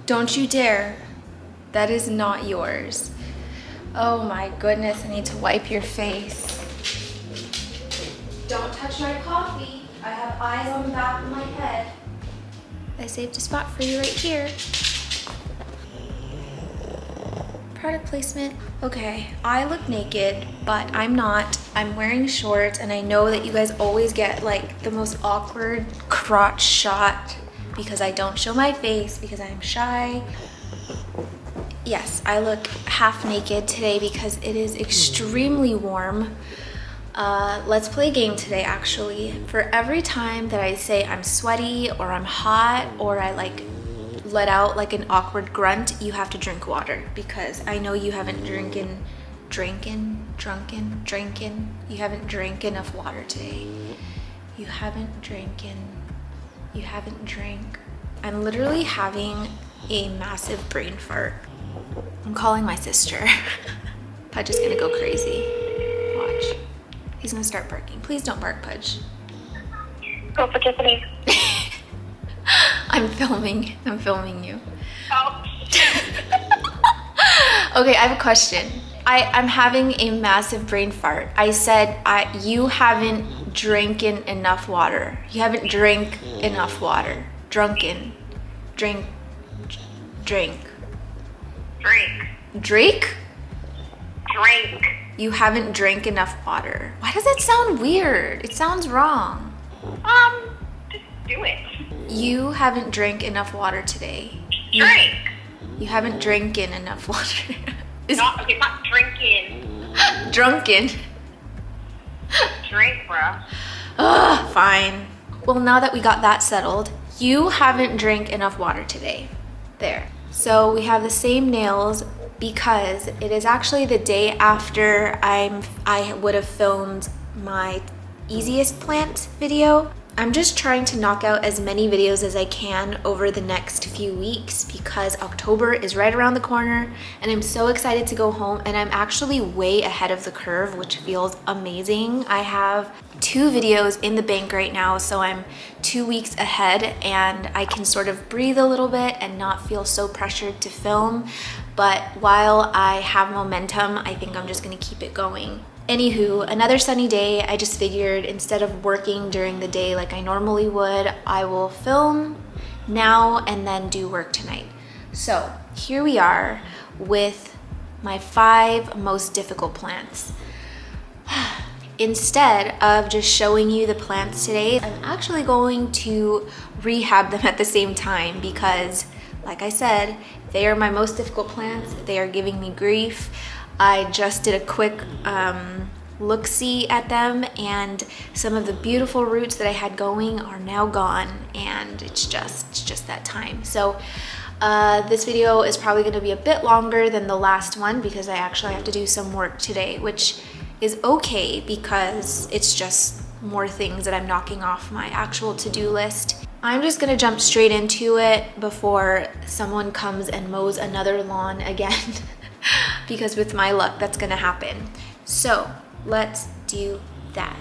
Don't you dare. That is not yours. Oh my goodness, I need to wipe your face. Don't touch my coffee. I have eyes on the back of my head. I saved a spot for you right here. Product placement. Okay, I look naked, but I'm not. I'm wearing shorts, and I know that you guys always get like the most awkward crotch shot because I don't show my face because I'm shy. Yes, I look half naked today because it is extremely warm. Let's play a game today, actually. For every time that I say I'm sweaty or I'm hot or I like let out like an awkward grunt, you have to drink water because I know you haven't you haven't drank enough water today. You haven't drank. I'm literally having a massive brain fart. I'm calling my sister. Pudge is gonna go crazy. Watch. He's gonna start barking. Please don't bark, Pudge. Go for Tiffany. I'm filming you. Oh. Okay, I have a question. I'm having a massive brain fart. I said you haven't drinking enough water. You haven't drank enough water. Drink. You haven't drank enough water. Why does that sound weird? It sounds wrong. Just do it. You haven't drank enough water today. Drink. You haven't drinking enough water. Not drinking. Drunken. Drink, bro. Ugh, fine. Well, now that we got that settled, you haven't drank enough water today. There. So we have the same nails because it is actually the day after I would have filmed my easiest plant video. I'm just trying to knock out as many videos as I can over the next few weeks because October is right around the corner and I'm so excited to go home, and I'm actually way ahead of the curve, which feels amazing. I have 2 videos in the bank right now, so I'm 2 weeks ahead and I can sort of breathe a little bit and not feel so pressured to film. But while I have momentum, I think I'm just gonna keep it going. Anywho, another sunny day. I just figured instead of working during the day like I normally would, I will film now and then do work tonight. So here we are with my 5 most difficult plants. Instead of just showing you the plants today, I'm actually going to rehab them at the same time because, like I said, they are my most difficult plants. They are giving me grief. I just did a quick look-see at them, and some of the beautiful roots that I had going are now gone, and it's just that time. So this video is probably going to be a bit longer than the last one because I actually have to do some work today, which is okay because it's just more things that I'm knocking off my actual to-do list. I'm just gonna jump straight into it before someone comes and mows another lawn again. Because with my luck, that's gonna happen. So let's do that.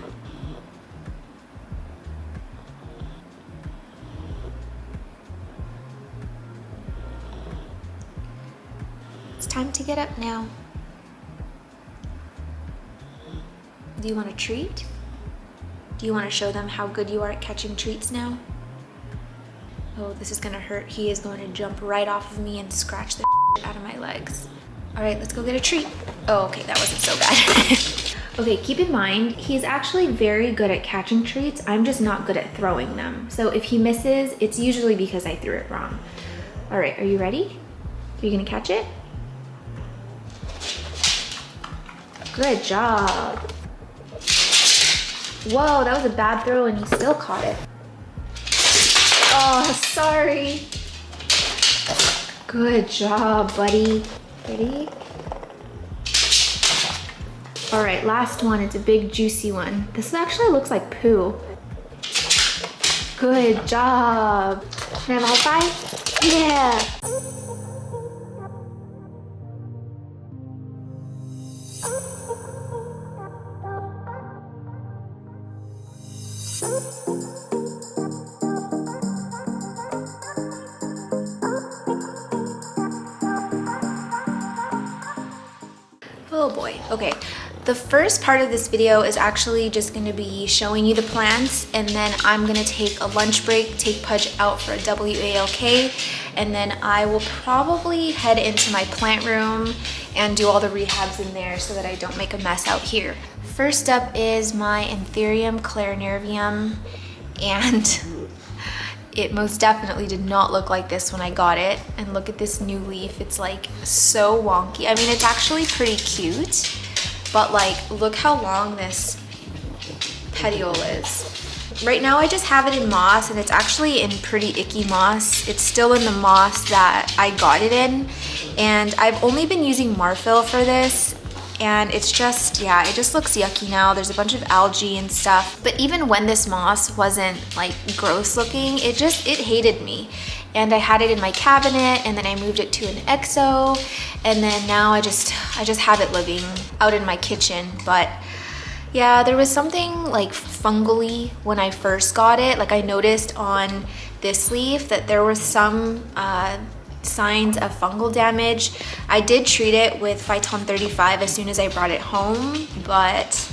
It's time to get up now. Do you want a treat? Do you want to show them how good you are at catching treats now? Oh, this is gonna hurt. He is going to jump right off of me and scratch the out of my legs. All right, let's go get a treat. Oh, okay, that wasn't so bad. Okay, keep in mind, he's actually very good at catching treats. I'm just not good at throwing them. So if he misses, it's usually because I threw it wrong. All right, are you ready? Are you gonna catch it? Good job. Whoa, that was a bad throw and he still caught it. Oh, sorry. Good job, buddy. Ready? All right, last one. It's a big, juicy one. This actually looks like poo. Good job. Can I have a high five? Yeah. Oh boy. Okay. The first part of this video is actually just going to be showing you the plants, and then I'm going to take a lunch break, take Pudge out for a WALK, and then I will probably head into my plant room and do all the rehabs in there so that I don't make a mess out here. First up is my Anthurium clarinervium, and it most definitely did not look like this when I got it. And look at this new leaf. It's like so wonky. I mean, it's actually pretty cute, but like, look how long this petiole is. Right now I just have it in moss, and it's actually in pretty icky moss. It's still in the moss that I got it in, and I've only been using Marfil for this, and it's just, yeah, it just looks yucky now. There's a bunch of algae and stuff. But even when this moss wasn't like gross looking, it hated me. And I had it in my cabinet, and then I moved it to an EXO, and then now I just have it living out in my kitchen. But yeah, there was something like fungally when I first got it. Like, I noticed on this leaf that there was some signs of fungal damage. I did treat it with Phyton 35 as soon as I brought it home, but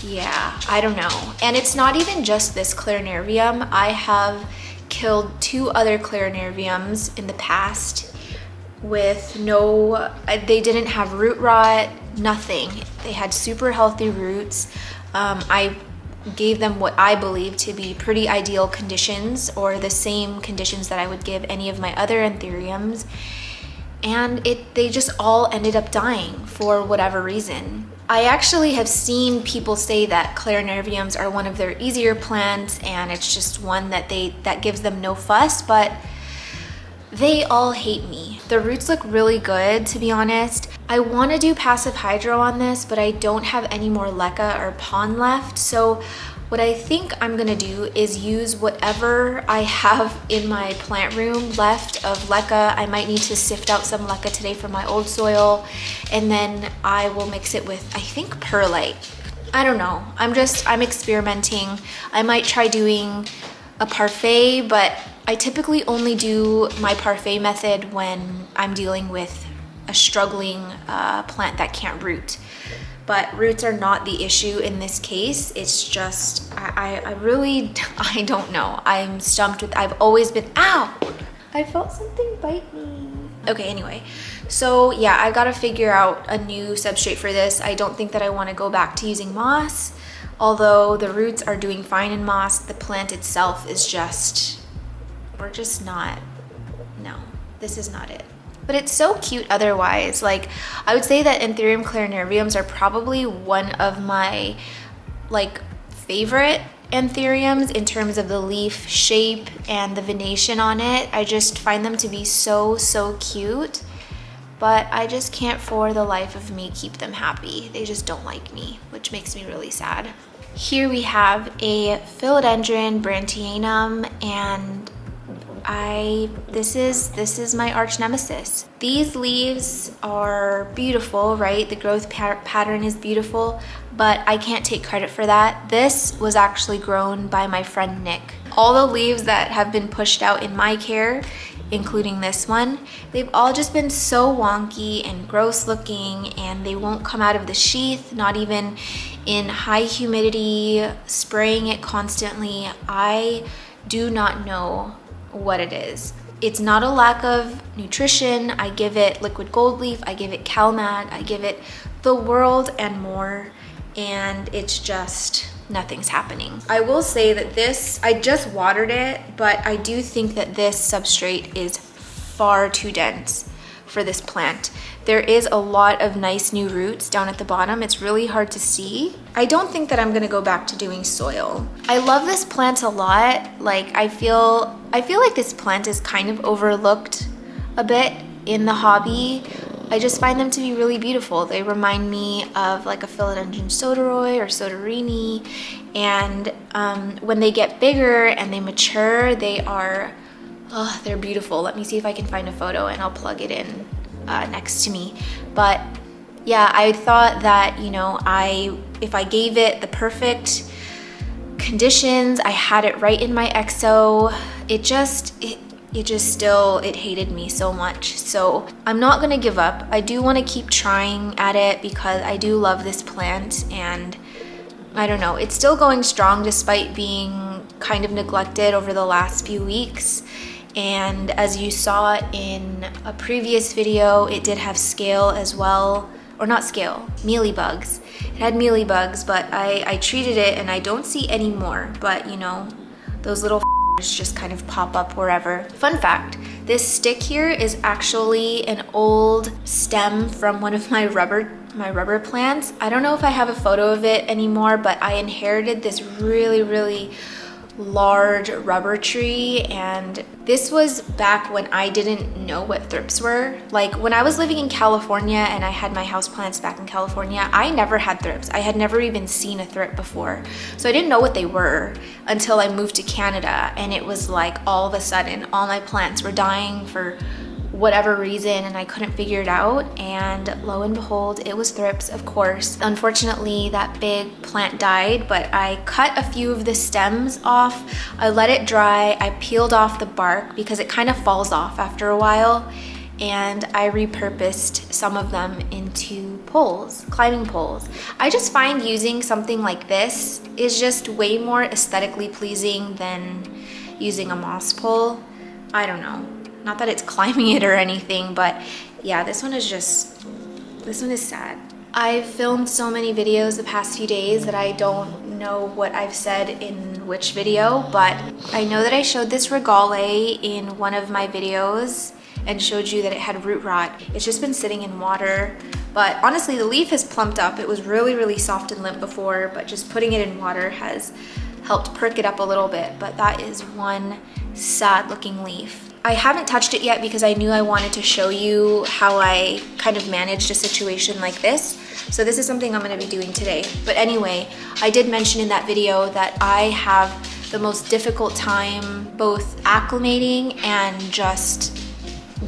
yeah, I don't know. And it's not even just this clarinervium. I have killed 2 other clarinerviums in the past with they didn't have root rot, nothing. They had super healthy roots. I gave them what I believe to be pretty ideal conditions, or the same conditions that I would give any of my other anthuriums, and they just all ended up dying for whatever reason. I actually have seen people say that clarinerviums are one of their easier plants, and it's just one that gives them no fuss, but they all hate me. The roots look really good, to be honest. I want to do passive hydro on this, but I don't have any more leca or pon left. So what I think I'm gonna do is use whatever I have in my plant room left of leca. I might need to sift out some leca today from my old soil, and then I will mix it with, I think, perlite. I don't know. I'm experimenting. I might try doing a parfait, but I typically only do my parfait method when I'm dealing with a struggling plant that can't root. But roots are not the issue in this case. It's just, I don't know. I'm stumped with, I've always been, ow! I felt something bite me. Okay, anyway. So yeah, I gotta figure out a new substrate for this. I don't think that I wanna go back to using moss. Although the roots are doing fine in moss, the plant itself is just, we're just not, no, this is not it. But it's so cute otherwise. Like, I would say that Anthurium clarinerviums are probably one of my like favorite anthuriums in terms of the leaf shape and the venation on it. I just find them to be so cute, but I just can't for the life of me keep them happy. They just don't like me, which makes me really sad. Here we have a Philodendron brantianum, and this is my arch nemesis. These leaves are beautiful, right? The growth pattern is beautiful, but I can't take credit for that. This was actually grown by my friend Nick. All the leaves that have been pushed out in my care, including this one, they've all just been so wonky and gross looking, and they won't come out of the sheath, not even in high humidity, spraying it constantly. I do not know what it is. It's not a lack of nutrition. I give it liquid gold leaf, I give it CalMag, I give it the world and more, and it's just, nothing's happening. I will say that this, I just watered it, but I do think that this substrate is far too dense for this plant. There is a lot of nice new roots down at the bottom. It's really hard to see. I don't think that I'm gonna go back to doing soil. I love this plant a lot. Like, I feel like this plant is kind of overlooked a bit in the hobby. I just find them to be really beautiful. They remind me of like a Philodendron soderoy or soderini, and when they get bigger and they mature, they're beautiful. Let me see if I can find a photo and I'll plug it in next to me. But yeah, I thought that, you know, if I gave it the perfect conditions, I had it right in my EXO, it hated me so much. So I'm not gonna give up. I do wanna keep trying at it because I do love this plant, and I don't know, it's still going strong despite being kind of neglected over the last few weeks. And as you saw in a previous video, it did have scale as well, or not scale, mealybugs. It had mealybugs, but I treated it and I don't see any more, but you know, those little just kind of pop up wherever. Fun fact, this stick here is actually an old stem from one of my rubber plants. I don't know if I have a photo of it anymore, but I inherited this really large rubber tree, and this was back when I didn't know what thrips were. Like when I was living in California and I had my houseplants back in California, I never had thrips. I had never even seen a thrip before. So I didn't know what they were until I moved to Canada, and it was like all of a sudden all my plants were dying for whatever reason and I couldn't figure it out, and lo and behold, it was thrips, of course. Unfortunately, that big plant died, but I cut a few of the stems off. I let it dry. I peeled off the bark because it kind of falls off after a while, and I repurposed some of them into poles, climbing poles. I just find using something like this is just way more aesthetically pleasing than using a moss pole. I don't know. Not that it's climbing it or anything, but yeah, this one is sad. I've filmed so many videos the past few days that I don't know what I've said in which video, but I know that I showed this regale in one of my videos and showed you that it had root rot. It's just been sitting in water, but honestly, the leaf has plumped up. It was really soft and limp before, but just putting it in water has helped perk it up a little bit, but that is one sad looking leaf. I haven't touched it yet because I knew I wanted to show you how I kind of managed a situation like this. So this is something I'm going to be doing today. But anyway, I did mention in that video that I have the most difficult time both acclimating and just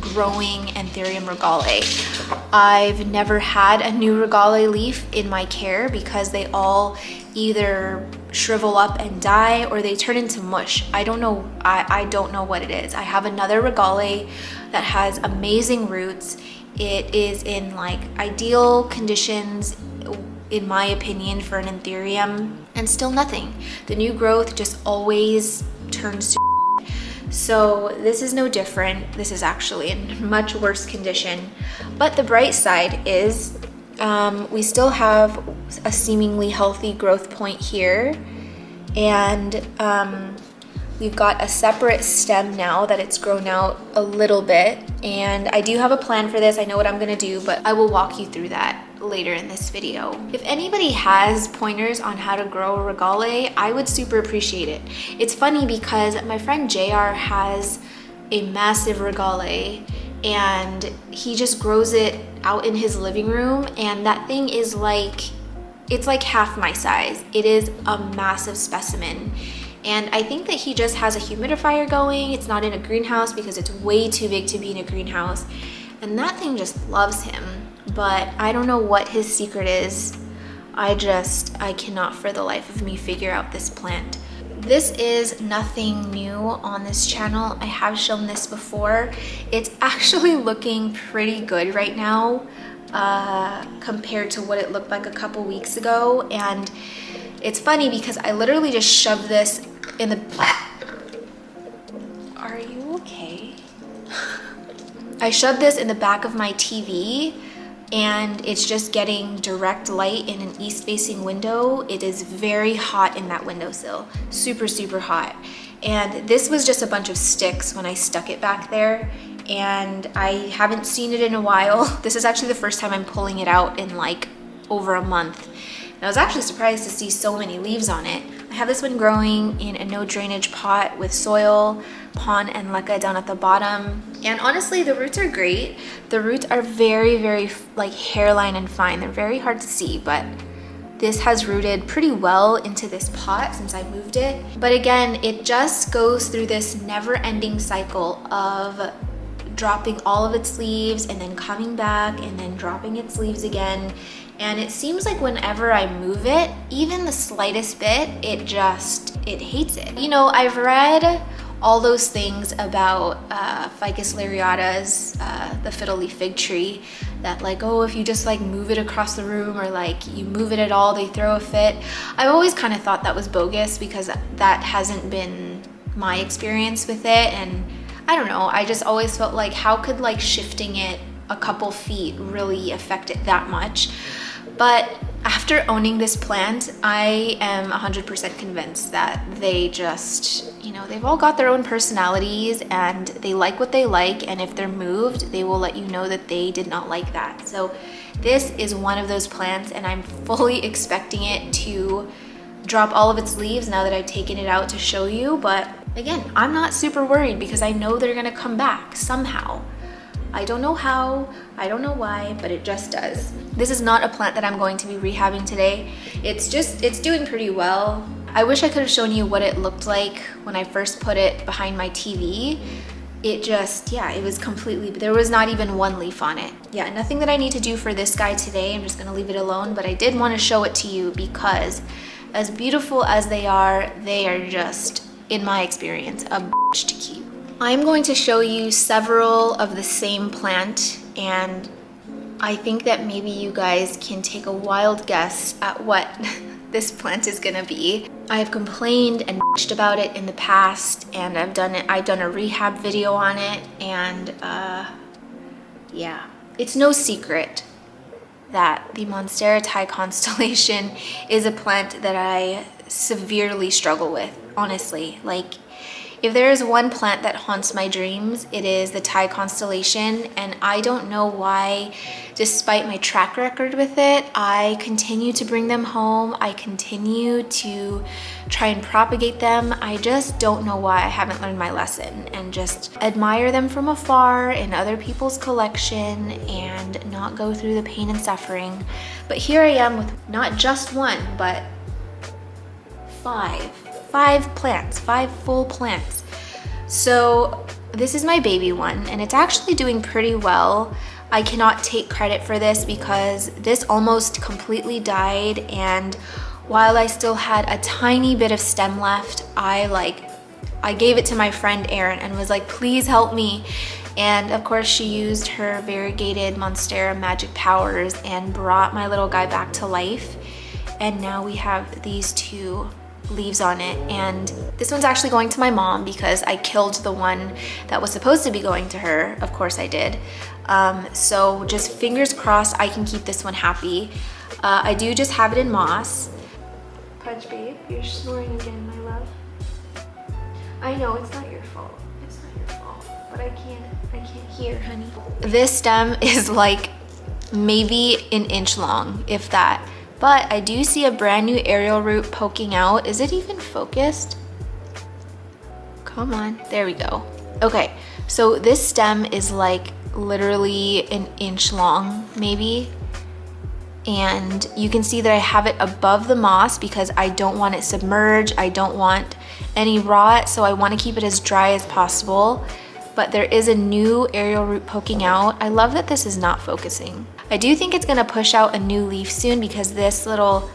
growing Anthurium regale. I've never had a new regale leaf in my care because they all either shrivel up and die or they turn into mush. I don't know what it is. I have another regale that has amazing roots. It is in like ideal conditions in my opinion for an Anthurium, and still nothing. The new growth just always turns to so this is no different. This is actually in much worse condition. But the bright side is we still have a seemingly healthy growth point here, and we've got a separate stem now that it's grown out a little bit, and I do have a plan for this. I know what I'm gonna do, but I will walk you through that later in this video. If anybody has pointers on how to grow a regale, I would super appreciate it. It's funny because my friend JR has a massive regale, and he just grows it out in his living room, and that thing is like, it's like half my size. It is a massive specimen. And I think that he just has a humidifier going. It's not in a greenhouse because it's way too big to be in a greenhouse. And that thing just loves him. But I don't know what his secret is. I cannot for the life of me figure out this plant. This is nothing new on this channel. I have shown this before. It's actually looking pretty good right now compared to what it looked like a couple weeks ago. And it's funny because I literally just shoved this in the... Are you okay? I shoved this in the back of my TV, and it's just getting direct light in an east-facing window. It is very hot in that windowsill, super hot. And this was just a bunch of sticks when I stuck it back there, and I haven't seen it in a while. This is actually the first time I'm pulling it out in like over a month. And I was actually surprised to see so many leaves on it. I have this one growing in a no drainage pot with soil, pon and leca down at the bottom. And honestly, the roots are great. The roots are very like hairline and fine. They're very hard to see, but this has rooted pretty well into this pot since I moved it. But again, it just goes through this never-ending cycle of dropping all of its leaves and then coming back and then dropping its leaves again. And it seems like whenever I move it, even the slightest bit, it hates it. You know, I've read all those things about Ficus lariata's, the fiddle leaf fig tree, that like, oh, if you just like move it across the room or like you move it at all, they throw a fit. I've always kind of thought that was bogus because that hasn't been my experience with it. And I don't know, I just always felt like, how could like shifting it a couple feet really affect it that much? But after owning this plant, I am 100% convinced that they just, you know, they've all got their own personalities and they like what they like. And if they're moved, they will let you know that they did not like that. So this is one of those plants, and I'm fully expecting it to drop all of its leaves now that I've taken it out to show you. But again, I'm not super worried because I know they're gonna come back somehow. I don't know how, I don't know why, but it just does. This is not a plant that I'm going to be rehabbing today. It's doing pretty well. I wish I could have shown you what it looked like when I first put it behind my TV. It just, yeah, it was completely, there was not even one leaf on it. Yeah, nothing that I need to do for this guy today. I'm just gonna leave it alone, but I did want to show it to you because as beautiful as they are just, in my experience, a bitch to keep. I'm going to show you several of the same plant, and I think that maybe you guys can take a wild guess at what this plant is gonna be. I have complained and bitched about it in the past, and I've done a rehab video on it, and yeah, it's no secret that the Monstera Thai constellation is a plant that I severely struggle with, honestly. Like, if there is one plant that haunts my dreams, it is the Thai constellation, and I don't know why, despite my track record with it, I continue to bring them home. I continue to try and propagate them. I just don't know why I haven't learned my lesson and just admire them from afar in other people's collection and not go through the pain and suffering. But here I am with not just one, but five plants, 5 full plants. So this is my baby one, and it's actually doing pretty well. I cannot take credit for this because this almost completely died, and while I still had a tiny bit of stem left, I gave it to my friend Erin and was like, please help me. And of course she used her variegated Monstera magic powers and brought my little guy back to life. And now we have these 2 leaves on it, and this one's actually going to my mom because I killed the one that was supposed to be going to her. Of course I did. So just fingers crossed I can keep this one happy. I do just have it in moss. Pudge babe, you're snoring again, my love. I know it's not your fault. It's not your fault, but I can't hear, honey. This stem is like maybe an inch long, if that. But I do see a brand new aerial root poking out. Is it even focused? Come on, there we go. Okay, so this stem is like literally an inch long, maybe. And you can see that I have it above the moss because I don't want it submerged. I don't want any rot, so I want to keep it as dry as possible. But there is a new aerial root poking out. I love that this is not focusing. I do think it's gonna push out a new leaf soon because this little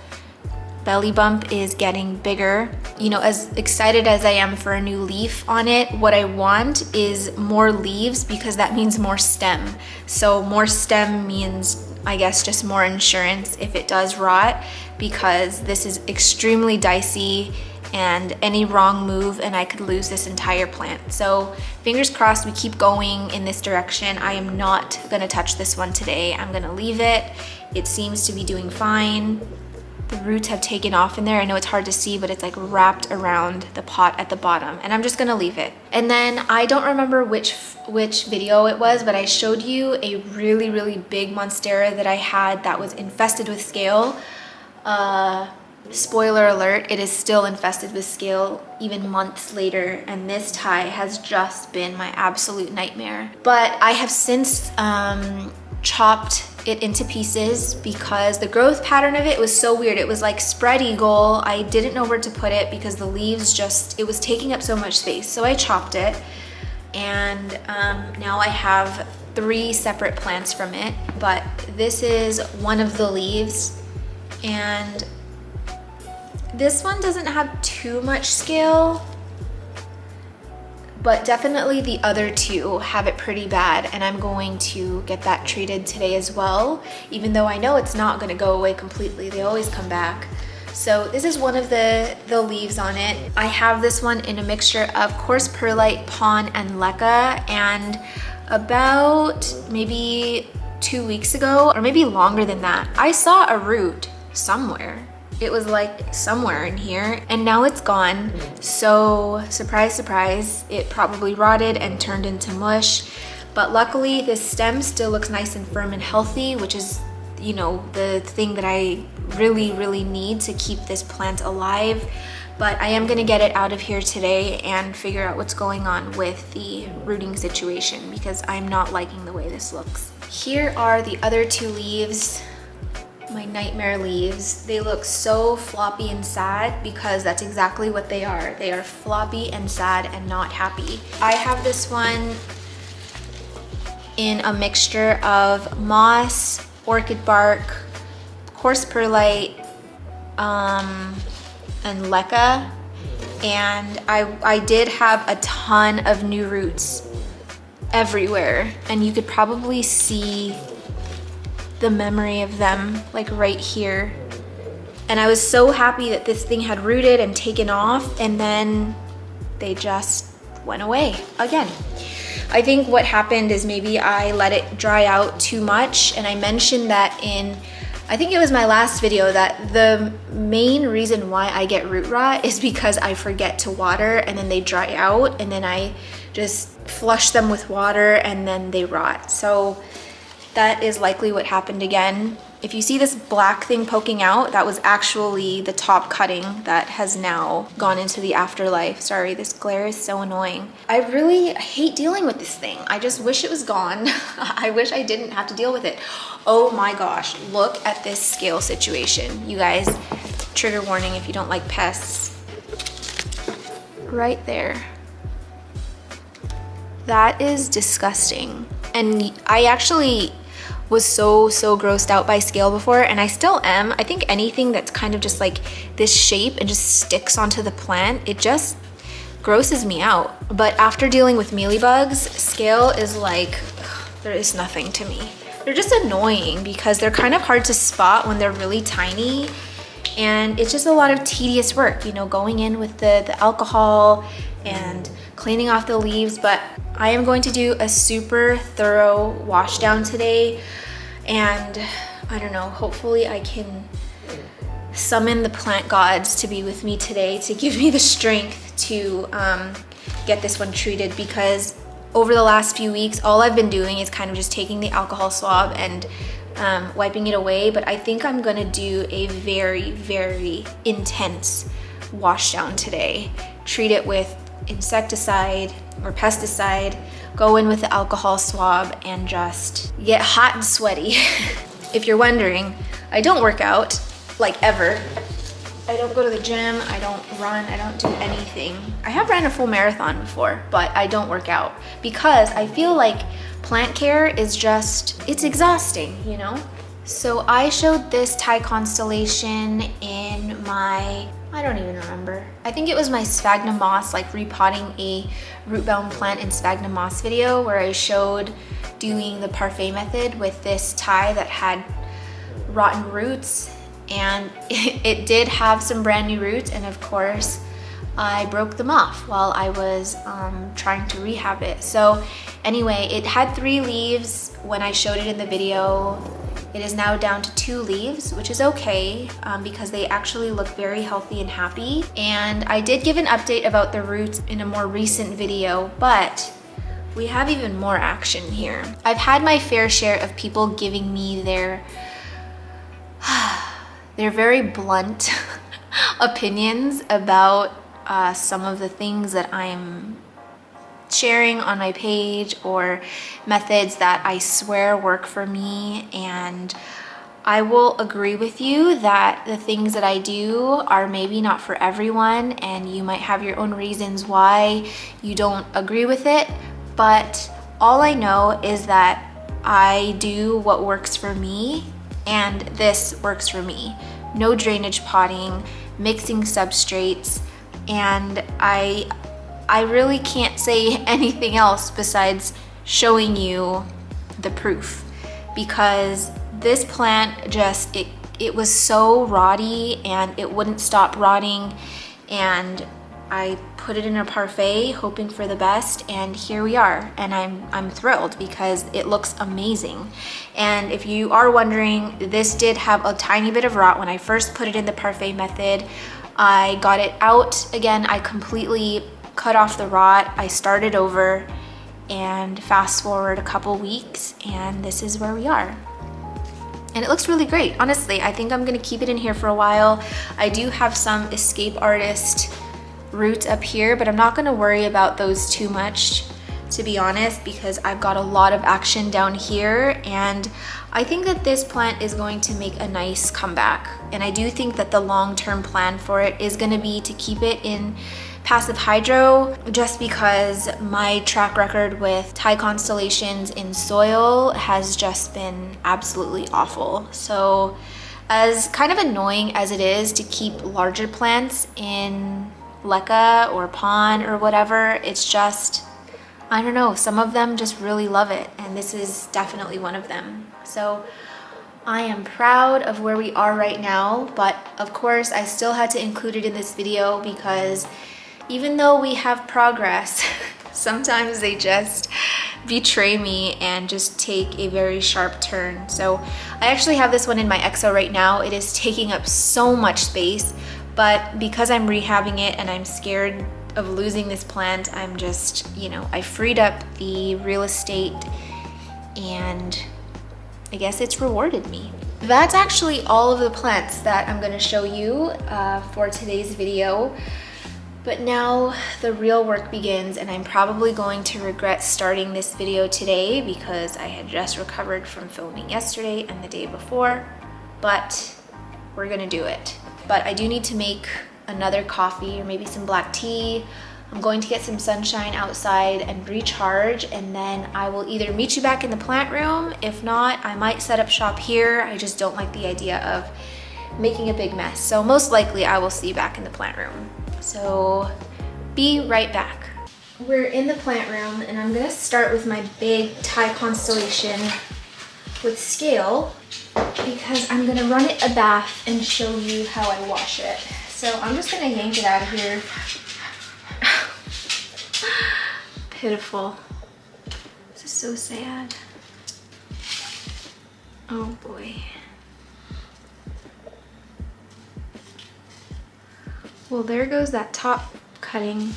belly bump is getting bigger. You know, as excited as I am for a new leaf on it, what I want is more leaves because that means more stem. So more stem means, I guess, just more insurance if it does rot, because this is extremely dicey and any wrong move and I could lose this entire plant. So fingers crossed we keep going in this direction. I am not gonna touch this one today. I'm gonna leave it. It seems to be doing fine. The roots have taken off in there. I know it's hard to see, but it's like wrapped around the pot at the bottom, and I'm just gonna leave it. And then I don't remember which video it was, but I showed you a really, really big Monstera that I had that was infested with scale. Spoiler alert, it is still infested with scale even months later, and this Thai has just been my absolute nightmare. But I have since chopped it into pieces because the growth pattern of it was so weird. It was like spread eagle. I didn't know where to put it because the leaves just, it was taking up so much space. So I chopped it, and now I have 3 separate plants from it, but this is one of the leaves, and this one doesn't have too much scale. but definitely the other two have it pretty bad, and I'm going to get that treated today as well, even though I know it's not gonna go away completely. They always come back. So this is one of the leaves on it. I have this one in a mixture of coarse perlite, pon, and leca, and about maybe 2 weeks ago, or maybe longer than that, I saw a root somewhere. It was like somewhere in here, and now it's gone. So surprise, surprise, it probably rotted and turned into mush. But luckily this stem still looks nice and firm and healthy, which is, you know, the thing that I really need to keep this plant alive. But I am gonna get it out of here today and figure out what's going on with the rooting situation, because I'm not liking the way this looks. Here are the other two leaves, my nightmare leaves. They look so floppy and sad because that's exactly what they are. They are floppy and sad and not happy. I have this one in a mixture of moss, orchid bark, coarse perlite, and leca. And I did have a ton of new roots everywhere, and you could probably see the memory of them like right here. And I was so happy that this thing had rooted and taken off, and then they just went away again. I think what happened is maybe I let it dry out too much, and I mentioned that in, I think it was my last video, that the main reason why I get root rot is because I forget to water, and then they dry out, and then I just flush them with water and then they rot. So that is likely what happened again. If you see this black thing poking out, that was actually the top cutting that has now gone into the afterlife. Sorry, this glare is so annoying. I really hate dealing with this thing. I just wish it was gone. I wish I didn't have to deal with it. Oh my gosh, look at this scale situation. You guys, trigger warning if you don't like pests. Right there. That is disgusting. And I actually was so grossed out by scale before, and I still am. I think anything that's kind of just like this shape and just sticks onto the plant, it just grosses me out. But after dealing with mealybugs, scale is like, there is nothing to me. They're just annoying because they're kind of hard to spot when they're really tiny, and it's just a lot of tedious work, you know, going in with the alcohol and cleaning off the leaves. But I am going to do a super thorough wash down today, and I don't know, hopefully I can summon the plant gods to be with me today to give me the strength to get this one treated, because over the last few weeks all I've been doing is kind of just taking the alcohol swab and wiping it away. But I think I'm gonna do a very intense wash down today. Treat it with insecticide or pesticide, go in with the alcohol swab, and just get hot and sweaty. If you're wondering, I don't work out, like ever. I don't go to the gym, I don't run, I don't do anything. I have ran a full marathon before, but I don't work out because I feel like plant care is just, it's exhausting, you know? So I showed this Thai constellation in my, I don't even remember. I think it was my sphagnum moss, like repotting a root-bound plant in sphagnum moss video, where I showed doing the parfait method with this Thai that had rotten roots, and it did have some brand new roots, and of course I broke them off while I was trying to rehab it. So anyway, it had 3 leaves when I showed it in the video. It is now down to 2 leaves, which is okay because they actually look very healthy and happy. And I did give an update about the roots in a more recent video, but we have even more action here. I've had my fair share of people giving me their very blunt opinions about some of the things that I'm sharing on my page, or methods that I swear work for me. And I will agree with you that the things that I do are maybe not for everyone, and you might have your own reasons why you don't agree with it. But all I know is that I do what works for me, and this works for me. No drainage potting, mixing substrates, and I I really can't say anything else besides showing you the proof, because this plant just, it was so rotty and it wouldn't stop rotting, and I put it in a parfait hoping for the best, and here we are, and I'm thrilled because it looks amazing. And if you are wondering, this did have a tiny bit of rot when I first put it in the parfait method. I got it out again, I completely cut off the rot, I started over, and fast forward a couple weeks and this is where we are. And it looks really great, honestly. I think I'm gonna keep it in here for a while. I do have some escape artist roots up here, but I'm not gonna worry about those too much, to be honest, because I've got a lot of action down here, and I think that this plant is going to make a nice comeback. And I do think that the long-term plan for it is gonna be to keep it in passive hydro, just because my track record with Thai constellations in soil has just been absolutely awful. So as kind of annoying as it is to keep larger plants in leca or pond or whatever, it's just, I don't know, some of them just really love it, and this is definitely one of them. So I am proud of where we are right now, but of course I still had to include it in this video because even though we have progress, sometimes they just betray me and just take a very sharp turn. So I actually have this one in my EXO right now. It is taking up so much space, but because I'm rehabbing it and I'm scared of losing this plant, I'm just, you know, I freed up the real estate and I guess it's rewarded me. That's actually all of the plants that I'm gonna show you for today's video. But now the real work begins, and I'm probably going to regret starting this video today because I had just recovered from filming yesterday and the day before, but we're gonna do it. But I do need to make another coffee or maybe some black tea. I'm going to get some sunshine outside and recharge, and then I will either meet you back in the plant room. If not, I might set up shop here. I just don't like the idea of making a big mess. So most likely I will see you back in the plant room. So be right back. We're in the plant room, and I'm gonna start with my big Thai constellation with scale because I'm gonna run it a bath and show you how I wash it. So I'm just gonna yank it out of here. Pitiful. This is so sad. Oh boy. Well, there goes that top cutting.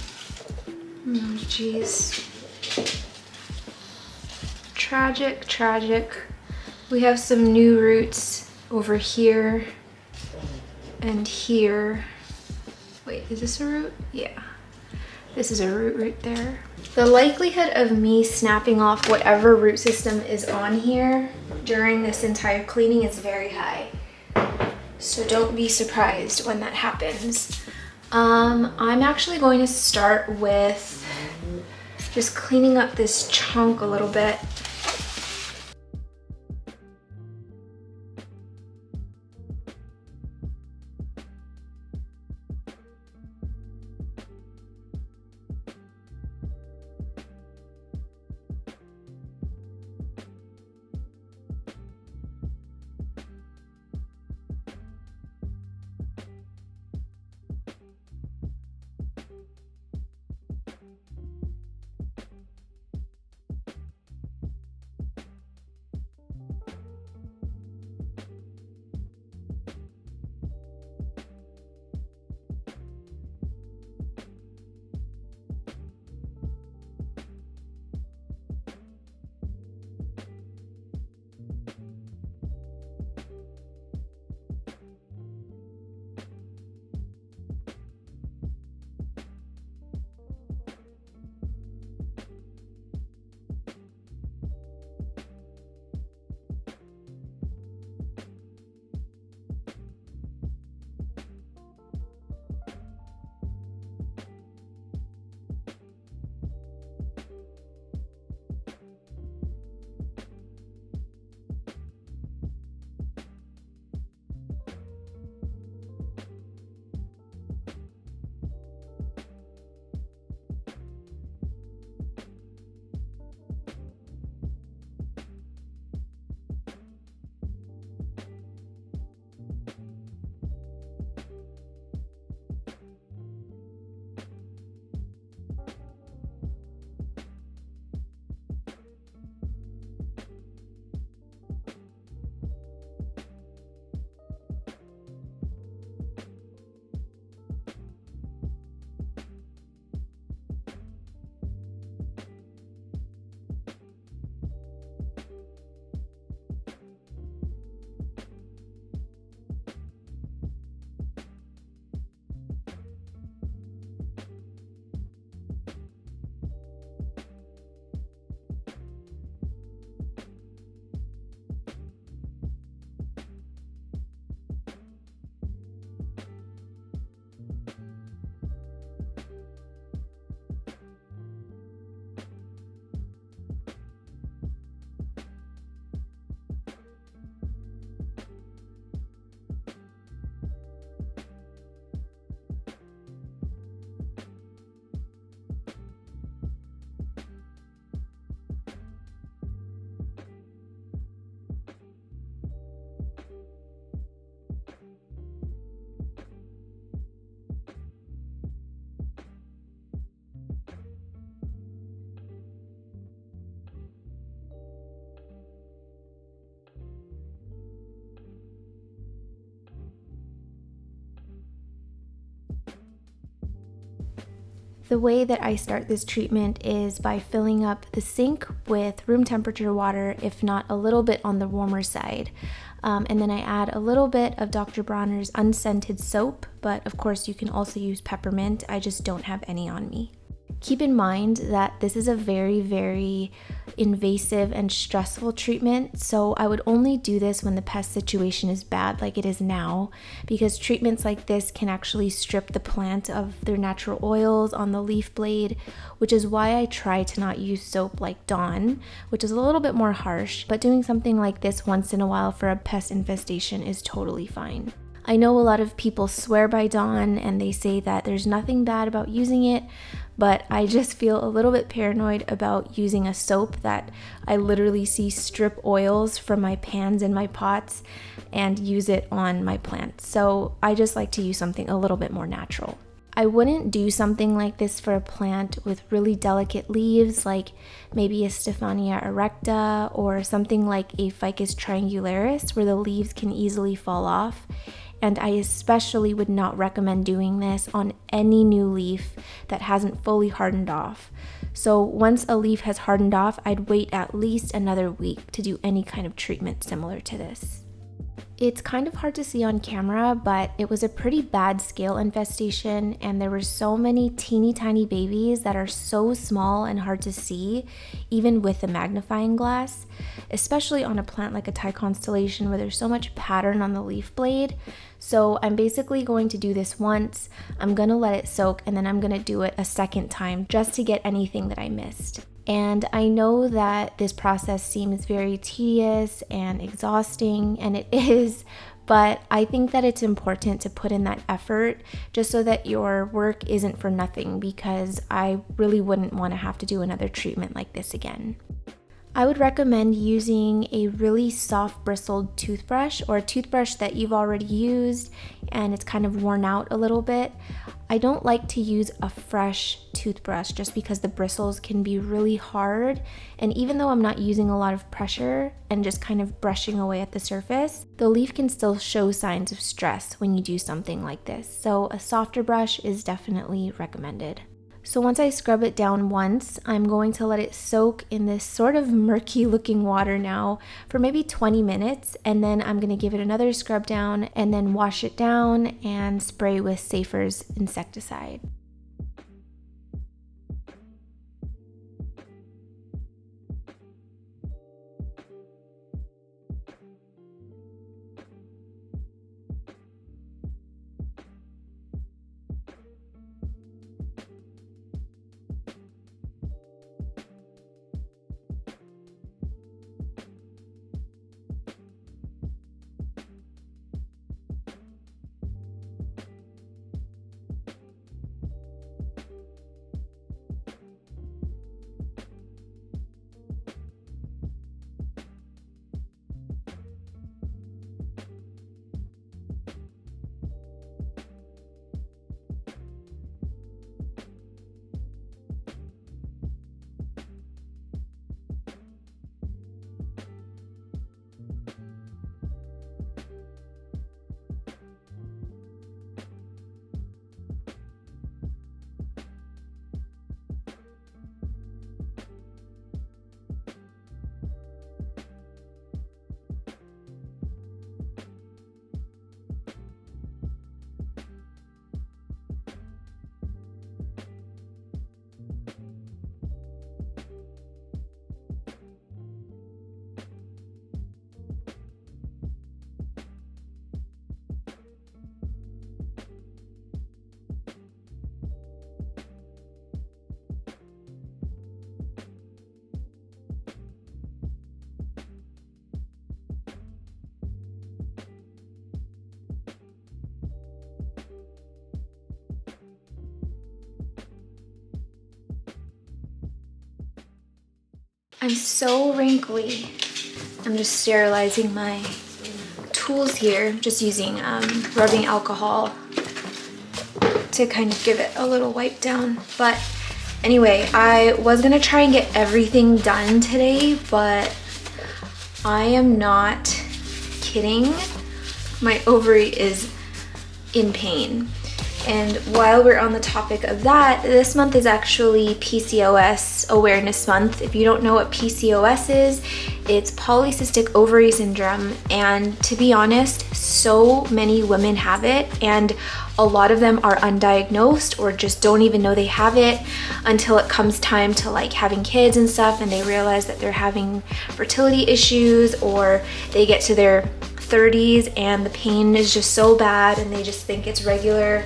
Oh, jeez. Tragic, tragic. We have some new roots over here and here. Wait, is this a root? Yeah. This is a root right there. The likelihood of me snapping off whatever root system is on here during this entire cleaning is very high. So don't be surprised when that happens. I'm actually going to start with just cleaning up this chunk a little bit. The way that I start this treatment is by filling up the sink with room temperature water, if not a little bit on the warmer side. And then I add a little bit of Dr. Bronner's unscented soap, but of course you can also use peppermint. I just don't have any on me. Keep in mind that this is a very, very invasive and stressful treatment, so I would only do this when the pest situation is bad like it is now, because treatments like this can actually strip the plant of their natural oils on the leaf blade, which is why I try to not use soap like Dawn, which is a little bit more harsh, but doing something like this once in a while for a pest infestation is totally fine. I know a lot of people swear by Dawn and they say that there's nothing bad about using it, but I just feel a little bit paranoid about using a soap that I literally see strip oils from my pans and my pots and use it on my plants. So I just like to use something a little bit more natural. I wouldn't do something like this for a plant with really delicate leaves, like maybe a Stephania erecta or something like a Ficus triangularis, where the leaves can easily fall off. And I especially would not recommend doing this on any new leaf that hasn't fully hardened off. So once a leaf has hardened off, I'd wait at least another week to do any kind of treatment similar to this. It's kind of hard to see on camera, but it was a pretty bad scale infestation, and there were so many teeny tiny babies that are so small and hard to see, even with the magnifying glass, especially on a plant like a Thai constellation where there's so much pattern on the leaf blade. So I'm basically going to do this once, I'm gonna let it soak, and then I'm gonna do it a second time just to get anything that I missed. And I know that this process seems very tedious and exhausting, and it is, but I think that it's important to put in that effort just so that your work isn't for nothing, because I really wouldn't want to have to do another treatment like this again. I would recommend using a really soft bristled toothbrush, or a toothbrush that you've already used and it's kind of worn out a little bit. I don't like to use a fresh toothbrush just because the bristles can be really hard, and even though I'm not using a lot of pressure and just kind of brushing away at the surface, the leaf can still show signs of stress when you do something like this. So a softer brush is definitely recommended. So once I scrub it down once, I'm going to let it soak in this sort of murky looking water now for maybe 20 minutes, and then I'm going to give it another scrub down and then wash it down and spray with Safer's insecticide. I'm so wrinkly. I'm just sterilizing my tools here, just using rubbing alcohol to kind of give it a little wipe down. But anyway, I was gonna try and get everything done today, but I am not kidding. My ovary is in pain. And while we're on the topic of that, this month is actually PCOS Awareness Month. If you don't know what PCOS is, it's polycystic ovary syndrome. And to be honest, so many women have it, and a lot of them are undiagnosed or just don't even know they have it until it comes time to like having kids and stuff, and they realize that they're having fertility issues, or they get to their 30s and the pain is just so bad and they just think it's regular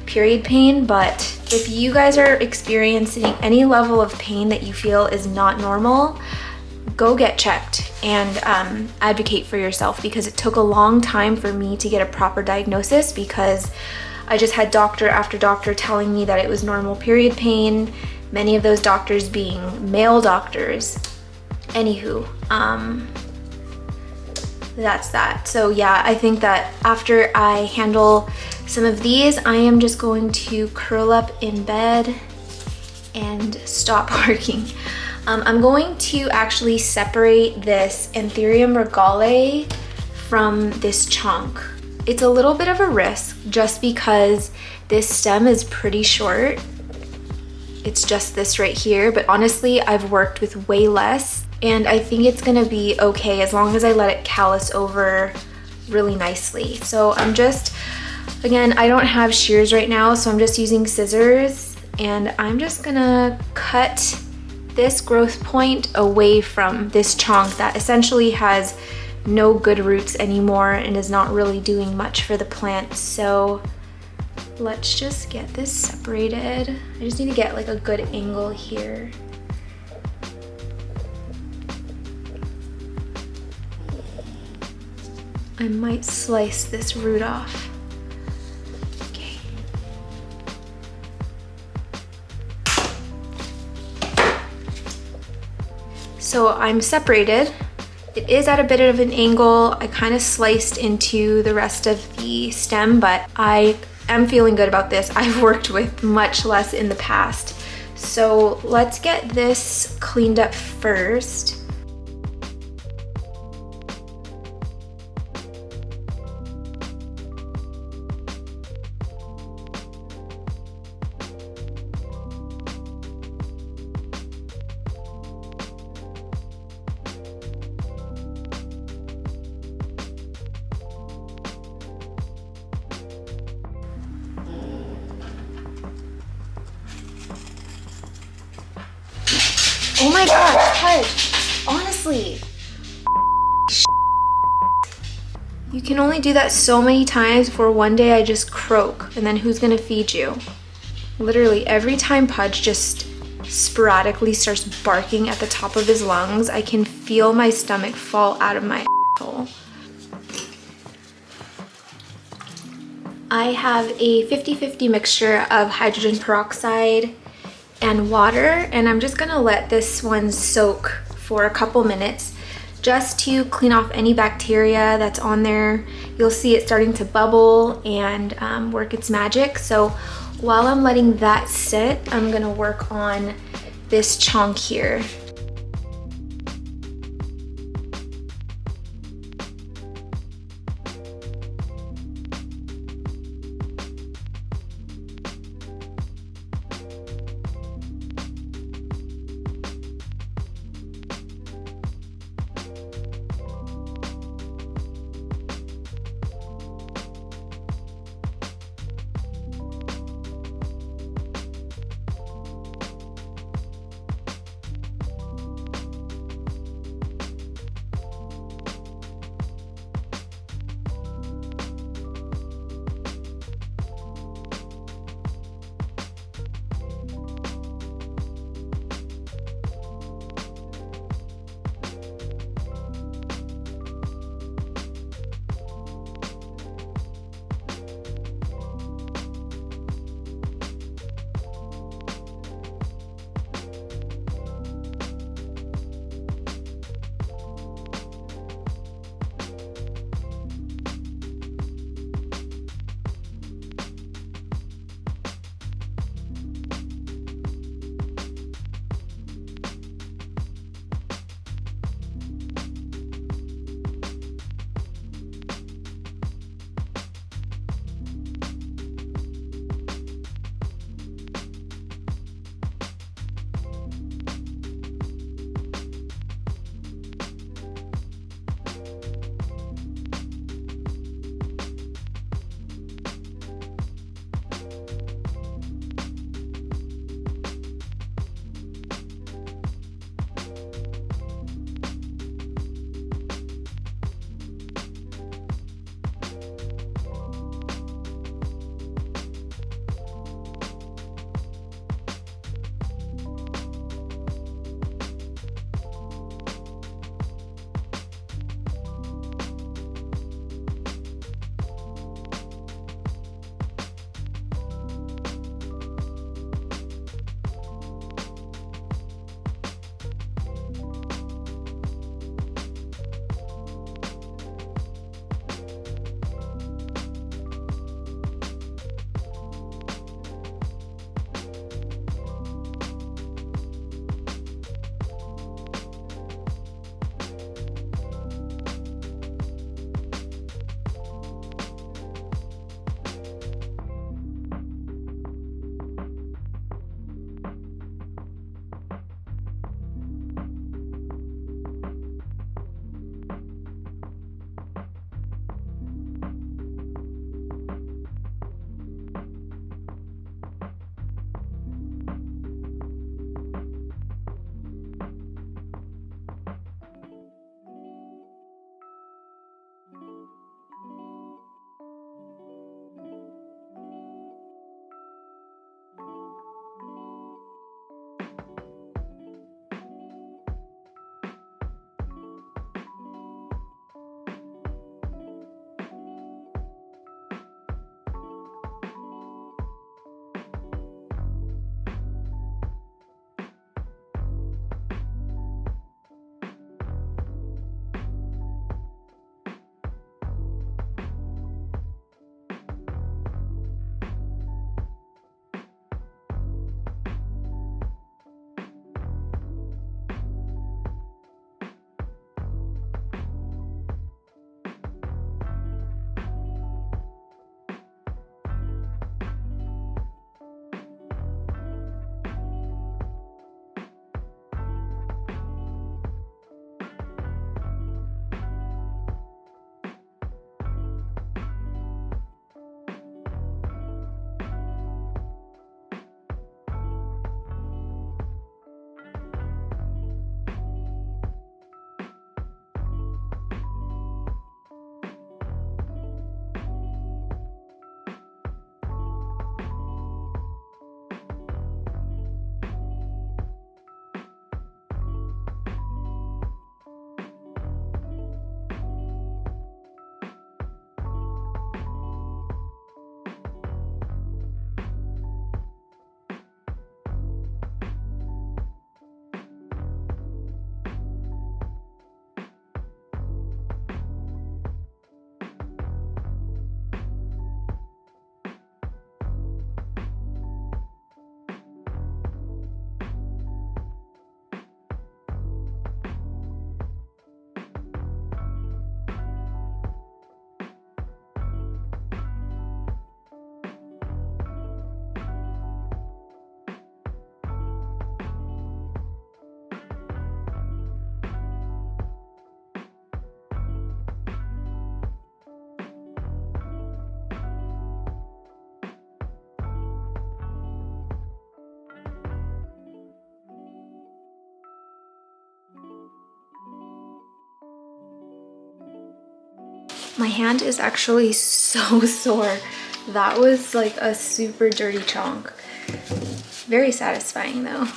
period pain. But if you guys are experiencing any level of pain that you feel is not normal, go get checked and advocate for yourself, because it took a long time for me to get a proper diagnosis, because I just had doctor after doctor telling me that it was normal period pain, many of those doctors being male doctors. Anywho, that's that. So yeah, I think that after I handle some of these, I am just going to curl up in bed and stop working. I'm going to actually separate this Anthurium regale from this chunk. It's a little bit of a risk just because this stem is pretty short. It's just this right here, but honestly, I've worked with way less, and I think it's gonna be okay as long as I let it callus over really nicely. So I'm just, again, I don't have shears right now, so I'm just using scissors, and I'm just gonna cut this growth point away from this chunk that essentially has no good roots anymore and is not really doing much for the plant. So let's just get this separated. I just need to get like a good angle here. I might slice this root off. Okay. So I'm separated. It is at a bit of an angle. I kind of sliced into the rest of the stem, but I am feeling good about this. I've worked with much less in the past. So let's get this cleaned up first. Oh my god, Pudge, honestly. You can only do that so many times before one day I just croak, and then who's gonna feed you? Literally every time Pudge just sporadically starts barking at the top of his lungs, I can feel my stomach fall out of my asshole. I have a 50-50 mixture of hydrogen peroxide and water, and I'm just gonna let this one soak for a couple minutes just to clean off any bacteria that's on there. You'll see it starting to bubble and work its magic. So while I'm letting that sit, I'm gonna work on this chunk here. My hand is actually so sore. That was like a super dirty chunk. Very satisfying though.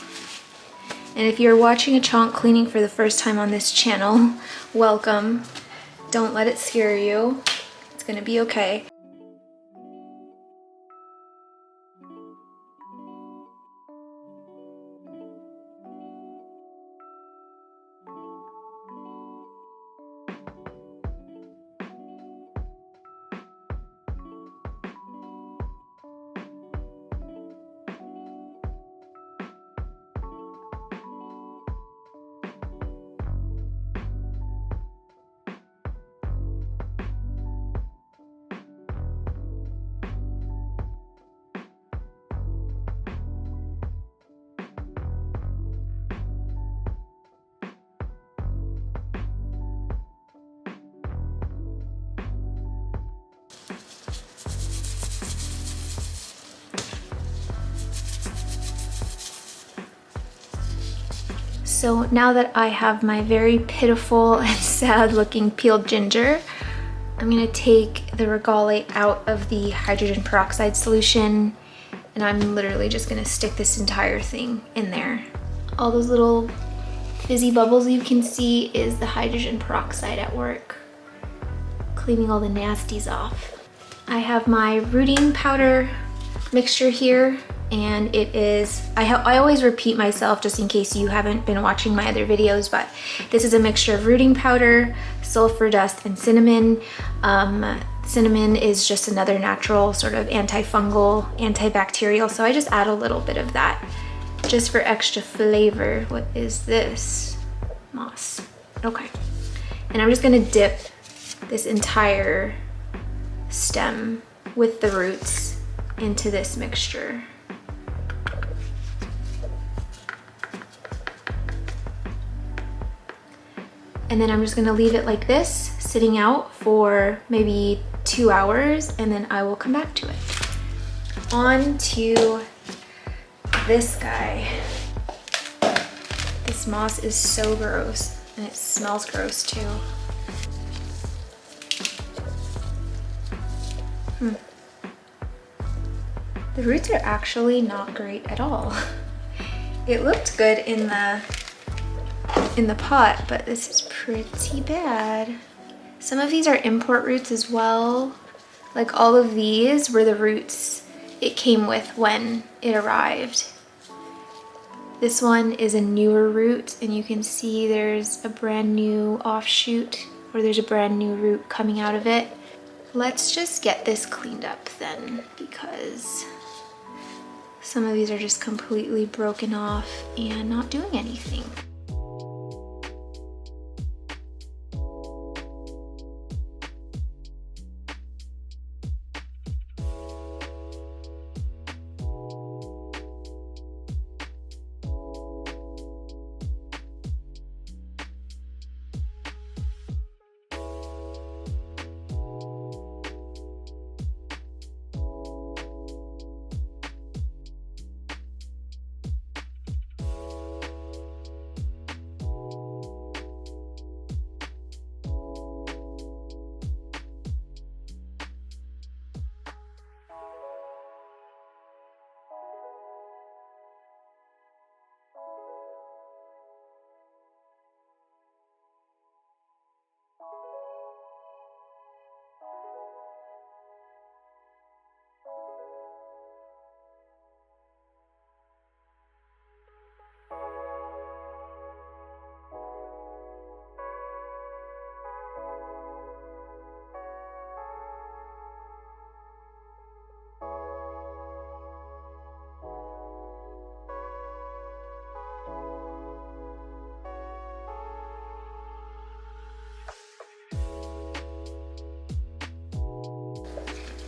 And if you're watching a chunk cleaning for the first time on this channel, welcome. Don't let it scare you. It's gonna be okay. So now that I have my very pitiful and sad looking peeled ginger, I'm gonna take the Regale out of the hydrogen peroxide solution, and I'm literally just gonna stick this entire thing in there. All those little fizzy bubbles you can see is the hydrogen peroxide at work, cleaning all the nasties off. I have my rooting powder mixture here, and it is, I always repeat myself just in case you haven't been watching my other videos, but this is a mixture of rooting powder, sulfur dust, and cinnamon. Cinnamon is just another natural sort of antifungal, antibacterial, so I just add a little bit of that just for extra flavor. What is this? Moss. Okay. And I'm just gonna dip this entire stem with the roots into this mixture. And then I'm just gonna leave it like this, sitting out for maybe 2 hours, and then I will come back to it. On to this guy. This moss is so gross, and it smells gross too. The roots are actually not great at all. It looked good in the pot, but this is pretty bad. Some of these are import roots as well. Like all of these were the roots it came with when it arrived. This one is a newer root, and you can see there's a brand new offshoot, or there's a brand new root coming out of it. Let's just get this cleaned up then, because some of these are just completely broken off and not doing anything.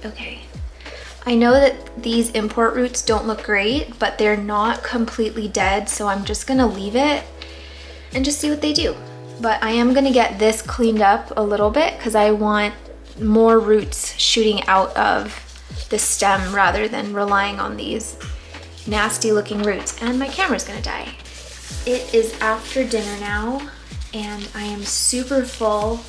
Okay, I know that these import roots don't look great, but they're not completely dead, so I'm just gonna leave it and just see what they do. But I am gonna get this cleaned up a little bit because I want more roots shooting out of the stem rather than relying on these nasty looking roots. And my camera's gonna die. It is after dinner now, and I am super full.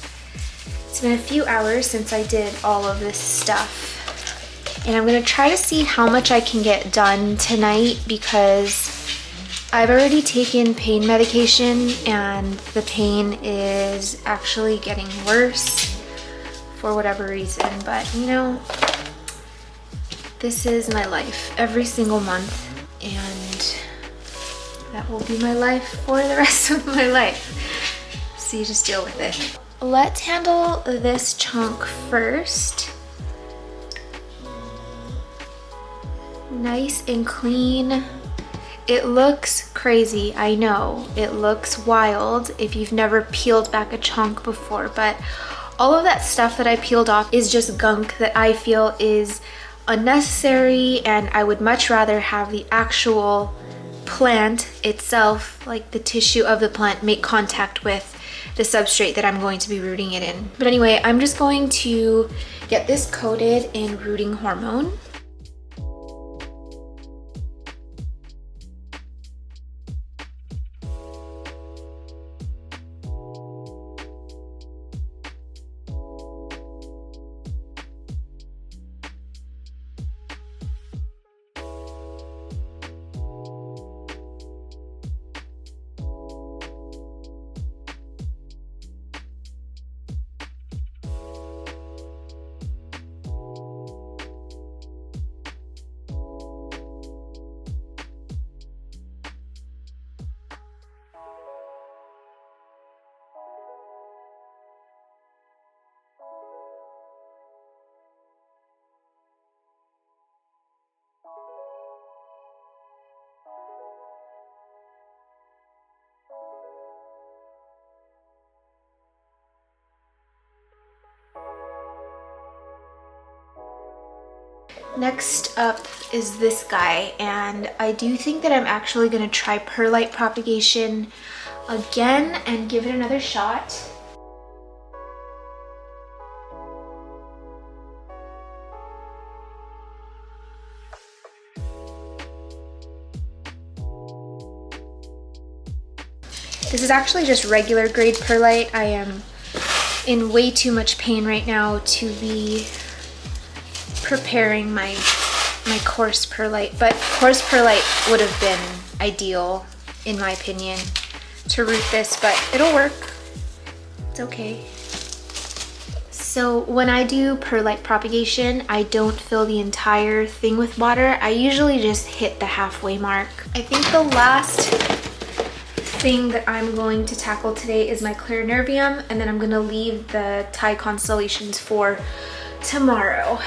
It's been a few hours since I did all of this stuff, and I'm gonna try to see how much I can get done tonight because I've already taken pain medication and the pain is actually getting worse for whatever reason. But you know, this is my life every single month, and that will be my life for the rest of my life. So you just deal with it. Let's handle this chunk first. Nice and clean. It looks crazy, I know. It looks wild if you've never peeled back a chunk before, but all of that stuff that I peeled off is just gunk that I feel is unnecessary, and I would much rather have the actual plant itself, like the tissue of the plant, make contact with the substrate that I'm going to be rooting it in. But anyway, I'm just going to get this coated in rooting hormone. Next up is this guy, and I do think that I'm actually going to try perlite propagation again and give it another shot. This is actually just regular grade perlite. I am in way too much pain right now to be preparing my coarse perlite, but coarse perlite would have been ideal in my opinion to root this, but it'll work. It's okay. So when I do perlite propagation, I don't fill the entire thing with water. I usually just hit the halfway mark. I think the last thing that I'm going to tackle today is my clarinervium, and then I'm gonna leave the Thai constellations for tomorrow.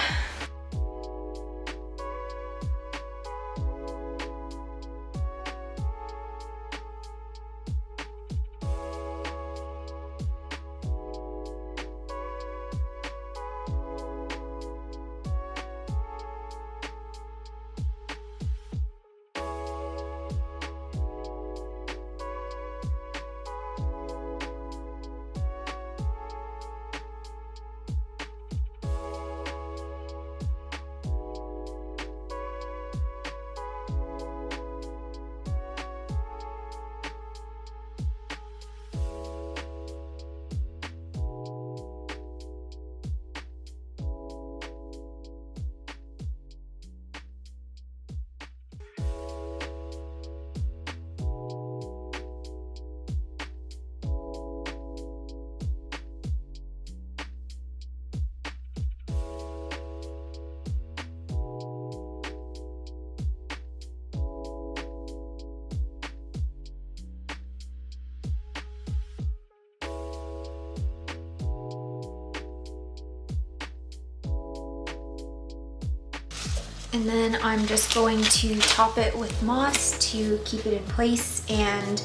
And then I'm just going to top it with moss to keep it in place and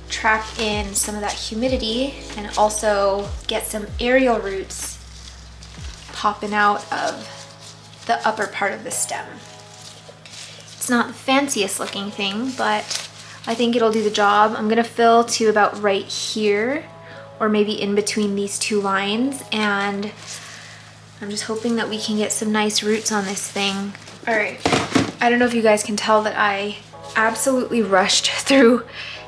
trap in some of that humidity, and also get some aerial roots popping out of the upper part of the stem. It's not the fanciest looking thing, but I think it'll do the job. I'm gonna fill to about right here, or maybe in between these two lines, and I'm just hoping that we can get some nice roots on this thing. All right, I don't know if you guys can tell that I absolutely rushed through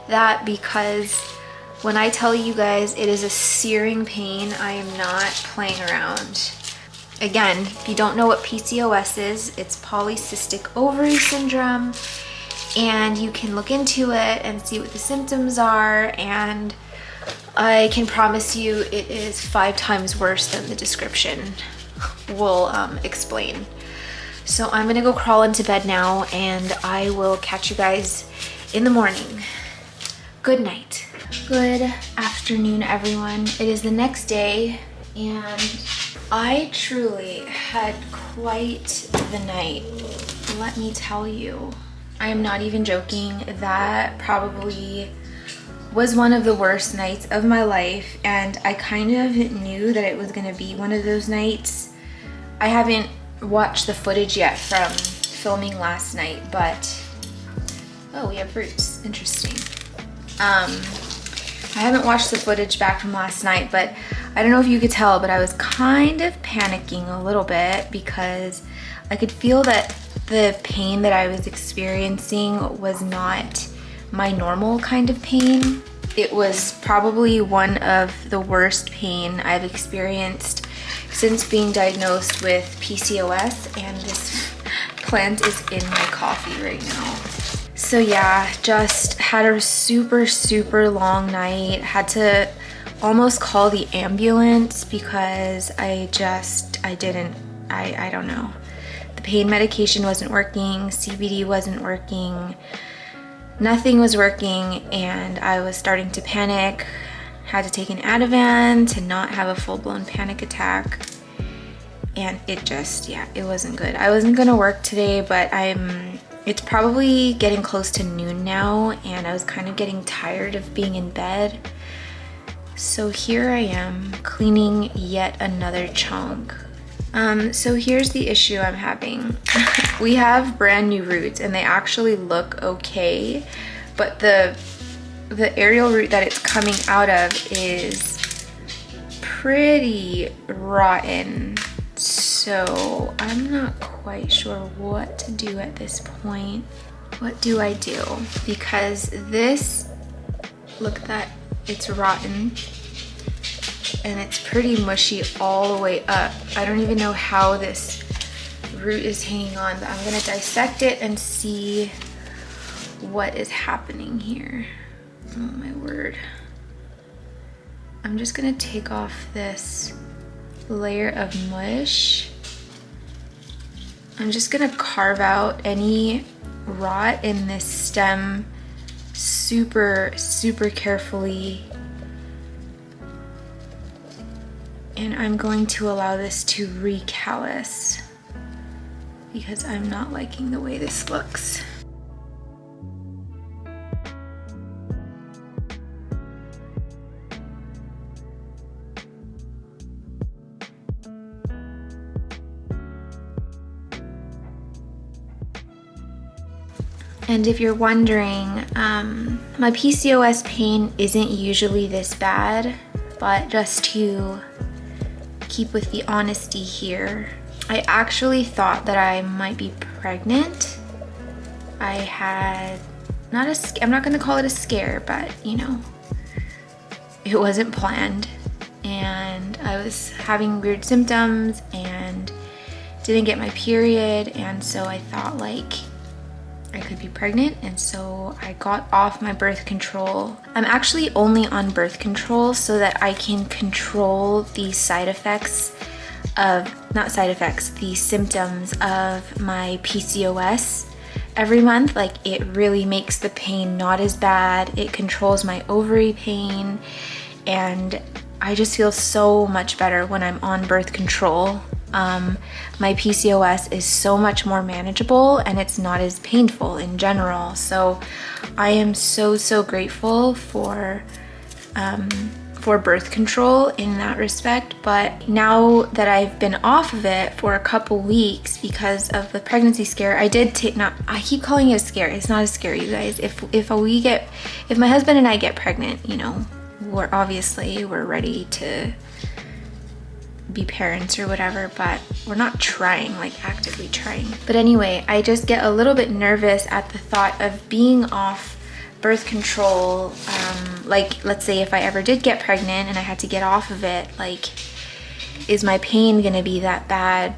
that because When I tell you guys it is a searing pain, I am not playing around. Again, if you don't know what PCOS is, it's polycystic ovary syndrome, and you can look into it and see what the symptoms are, and I can promise you it is 5 times worse than the description will explain. So I'm gonna go crawl into bed now, and I will catch you guys in the morning. Good night. Good afternoon, everyone. It is the next day, and I truly had quite the night. Let me tell you. I am not even joking. That probably was one of the worst nights of my life, and I kind of knew that it was gonna be one of those nights. I haven't watched the footage yet from filming last night, but oh, we have fruits. Interesting. I haven't watched the footage back from last night, but I don't know if you could tell, but I was kind of panicking a little bit because I could feel that the pain that I was experiencing was not my normal kind of pain. It was probably one of the worst pain I've experienced since being diagnosed with PCOS, and this plant is in my coffee right now. So yeah, just had a super long night. Had to almost call the ambulance because I don't know. The pain medication wasn't working, CBD wasn't working, nothing was working, and I was starting to panic. Had to take an Ativan to not have a full-blown panic attack. And it just, yeah, it wasn't good. I wasn't gonna work today, but it's probably getting close to noon now, and I was kind of getting tired of being in bed. So here I am cleaning yet another chunk. So here's the issue I'm having. We have brand new roots and they actually look okay, but the aerial root that it's coming out of is pretty rotten. So I'm not quite sure what to do at this point. What do I do? Because this, look at that, it's rotten. And it's pretty mushy all the way up. I don't even know how this root is hanging on, but I'm gonna dissect it and see what is happening here. Oh my word. I'm just gonna take off this layer of mush. I'm just gonna carve out any rot in this stem super carefully. And I'm going to allow this to recallus because I'm not liking the way this looks. And if you're wondering, my PCOS pain isn't usually this bad, but just to keep with the honesty here, I actually thought that I might be pregnant. I had I'm not gonna call it a scare, but you know, it wasn't planned. And I was having weird symptoms and didn't get my period, and so I thought like I could be pregnant, and so I got off my birth control. I'm actually only on birth control so that I can control the side effects of, the symptoms of my PCOS every month. Like, it really makes the pain not as bad. It controls my ovary pain, and I just feel so much better when I'm on birth control. My PCOS is so much more manageable and it's not as painful in general. So I am so grateful for birth control in that respect. But now that I've been off of it for a couple weeks because of the pregnancy scare, I keep calling it a scare. It's not a scare, you guys. If my husband and I get pregnant, you know, we're ready to be parents or whatever, but we're not trying, like actively trying. But anyway, I just get a little bit nervous at the thought of being off birth control, like let's say if I ever did get pregnant and I had to get off of it, like, is my pain gonna be that bad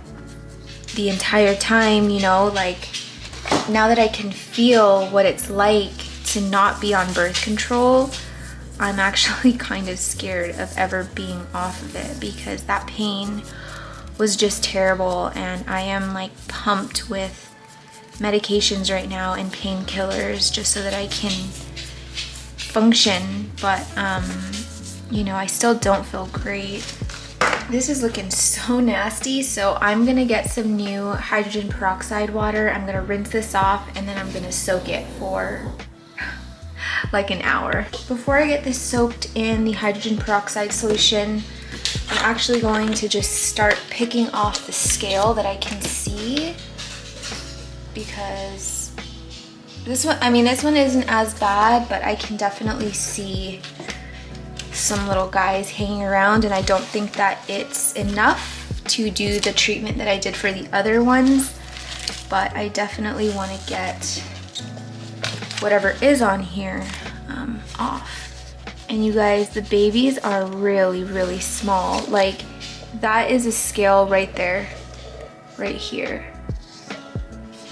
the entire time, you know? Like, now that I can feel what it's like to not be on birth control, I'm actually kind of scared of ever being off of it, because that pain was just terrible, and I am like pumped with medications right now and painkillers just so that I can function, but you know, I still don't feel great. This is looking so nasty, so I'm gonna get some new hydrogen peroxide water. I'm gonna rinse this off and then I'm gonna soak it for like an hour. Before I get this soaked in the hydrogen peroxide solution, I'm actually going to just start picking off the scale that I can see, because this one, I mean, this one isn't as bad, but I can definitely see some little guys hanging around, and I don't think that it's enough to do the treatment that I did for the other ones, but I definitely want to get whatever is on here off. And you guys, the babies are really, really small. Like, that is a scale right there, right here.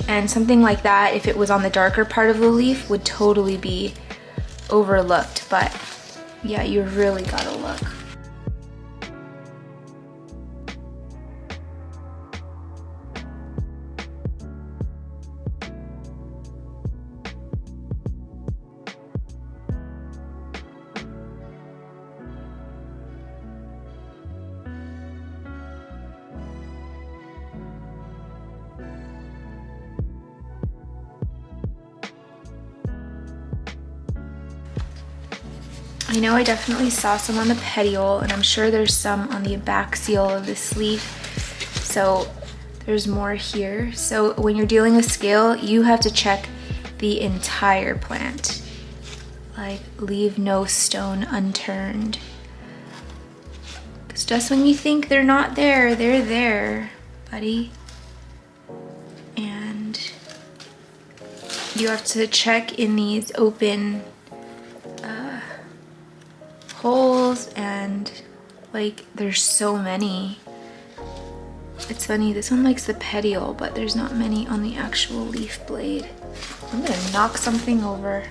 And something like that, if it was on the darker part of the leaf, would totally be overlooked. But yeah, you really gotta look. I know I definitely saw some on the petiole, and I'm sure there's some on the back seal of this leaf, so there's more here. So when you're dealing with scale, you have to check the entire plant. Like, leave no stone unturned. Because just when you think they're not there, they're there, buddy. And you have to check in these open holes, and like, there's so many. It's funny, this one likes the petiole, but there's not many on the actual leaf blade. I'm gonna knock something over.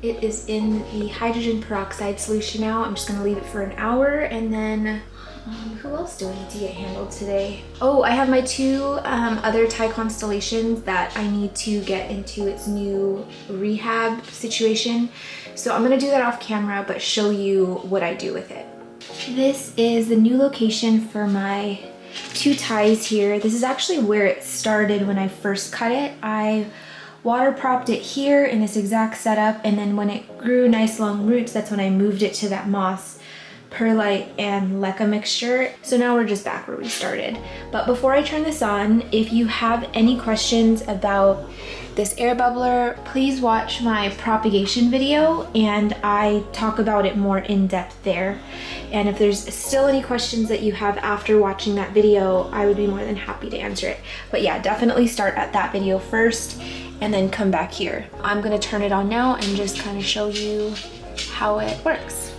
It is in the hydrogen peroxide solution now. I'm just gonna leave it for an hour, and then who else do I need to get handled today? Oh, I have my two other Thai constellations that I need to get into its new rehab situation. So I'm gonna do that off camera, but show you what I do with it. This is the new location for my two Thais here. This is actually where it started when I first cut it. I water propped it here in this exact setup, and then when it grew nice long roots, that's when I moved it to that moss, perlite, and leca mixture. So now we're just back where we started. But before I turn this on, if you have any questions about this air bubbler, please watch my propagation video, and I talk about it more in depth there. And if there's still any questions that you have after watching that video, I would be more than happy to answer it. But yeah, definitely start at that video first and then come back here. I'm gonna turn it on now and just kind of show you how it works.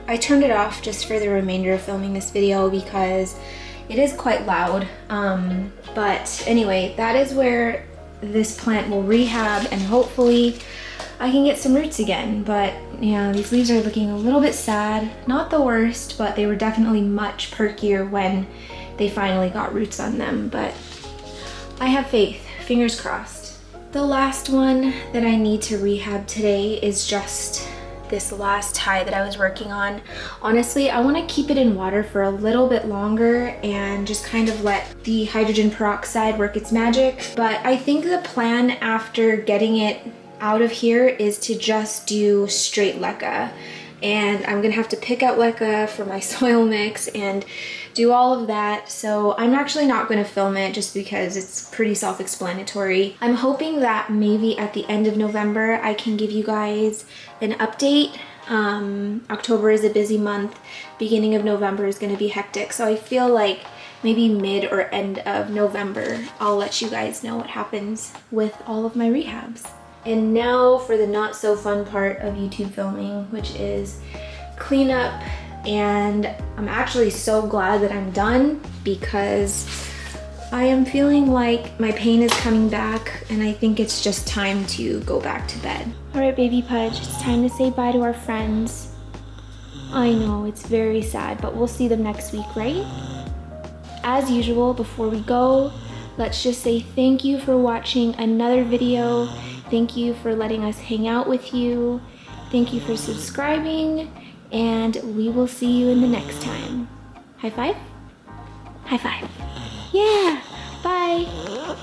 I turned it off just for the remainder of filming this video because it is quite loud. But anyway, that is where this plant will rehab and hopefully I can get some roots again. But yeah, these leaves are looking a little bit sad. Not the worst, but they were definitely much perkier when they finally got roots on them. But I have faith, fingers crossed. The last one that I need to rehab today is just this last tie that I was working on. Honestly, I want to keep it in water for a little bit longer and just kind of let the hydrogen peroxide work its magic. But I think the plan after getting it out of here is to just do straight leca. And I'm gonna have to pick out leca for my soil mix and do all of that. So I'm actually not gonna film it just because it's pretty self-explanatory. I'm hoping that maybe at the end of November I can give you guys an update. October is a busy month. Beginning of November is gonna be hectic. So I feel like maybe mid or end of November, I'll let you guys know what happens with all of my rehabs. And now for the not so fun part of YouTube filming, which is cleanup. And I'm actually so glad that I'm done because I am feeling like my pain is coming back and I think it's just time to go back to bed. All right, baby Pudge, it's time to say bye to our friends. I know, it's very sad, but we'll see them next week, right? As usual, before we go, let's just say thank you for watching another video. Thank you for letting us hang out with you. Thank you for subscribing, and we will see you in the next time. High five? High five. Yeah, bye.